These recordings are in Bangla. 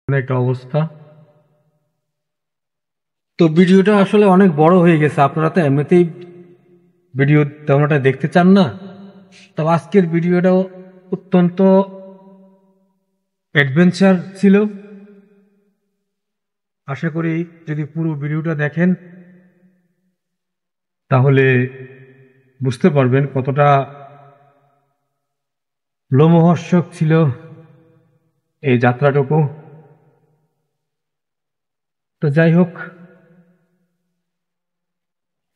একটা অবস্থা। তো ভিডিওটা আসলে অনেক বড় হয়ে গেছে, আপনারা তো এমনিতেই ভিডিও তেমন একটা দেখতে চান না। তবে আজকের ভিডিওটাও অত্যন্ত অ্যাডভেঞ্চার ছিল। আশা করি যদি পুরো ভিডিওটা দেখেন তাহলে বুঝতে পারবেন কতটা লোমহর্ষক ছিল এই যাত্রাটুকু। তো যাই হোক,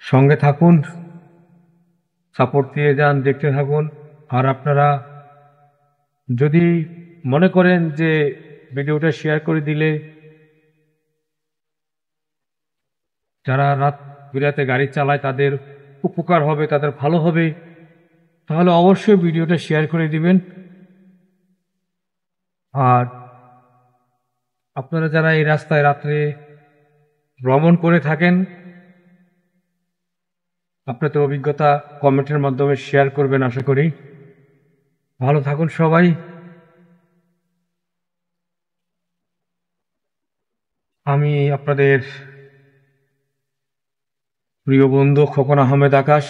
সঙ্গে থাকুন, সাপোর্ট দিয়ে যান, দেখতে থাকুন। আর আপনারা যদি মনে করেন যে ভিডিওটা শেয়ার করে দিলে যারা রাত বিরাতে গাড়ি চালায় তাদের উপকার হবে, তাদের ভালো হবে, তাহলে অবশ্যই ভিডিওটা শেয়ার করে দিবেন। আর আপনারা যারা এই রাস্তায় রাত্রে ভ্রমণ করে থাকেন, আপনাদের অভিজ্ঞতা কমেন্টের মাধ্যমে শেয়ার করবেন আশা করি। ভালো থাকুন সবাই। আমি আপনাদের প্রিয় বন্ধু খোকন আহমেদ আকাশ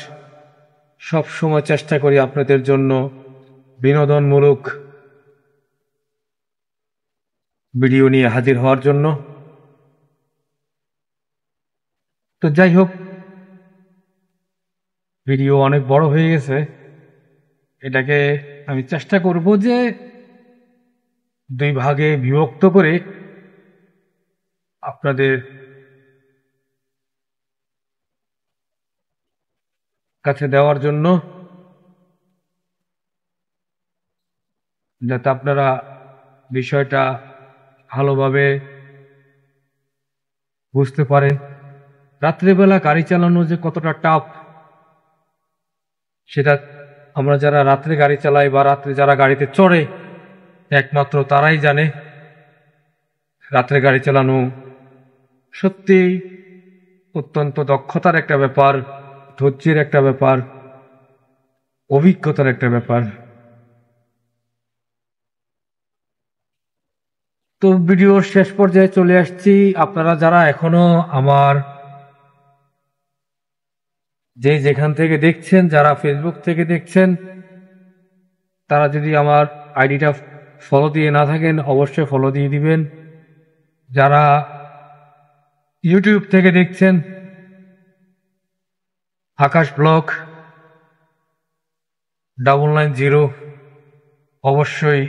সব সময় চেষ্টা করি আপনাদের জন্য বিনোদনমূলক ভিডিও নিয়ে হাজির হওয়ার জন্য। তো যাই হোক, ভিডিও অনেক বড় হয়ে গেছে, এটাকে আমি চেষ্টা করব যে দুই ভাগে বিভক্ত করে আপনাদের কাছে দেওয়ার জন্য, যাতে আপনারা বিষয়টা ভালোভাবে বুঝতে পারেন। রাত্রিবেলা গাড়ি চালানো যে কতটা টাফ সেটা আমরা যারা রাত্রে গাড়ি চালাই বা রাত্রে যারা গাড়িতে চড়ে একমাত্র তারাই জানে। রাত্রে গাড়ি চালানো সত্যি অত্যন্ত দক্ষতার একটা ব্যাপার, ধৈর্যের একটা ব্যাপার, অভিজ্ঞতার একটা ব্যাপার। তো ভিডিওর শেষ পর্যায়ে চলে আসছি। আপনারা যারা এখনো আমার যেখান থেকে দেখছেন, যারা ফেসবুক থেকে দেখছেন, তারা যদি আমার আইডিটা ফলো দিয়ে না থাকেন অবশ্যই ফলো দিয়ে দিবেন। যারা ইউটিউব থেকে দেখছেন, আকাশ ব্লগ 990 অবশ্যই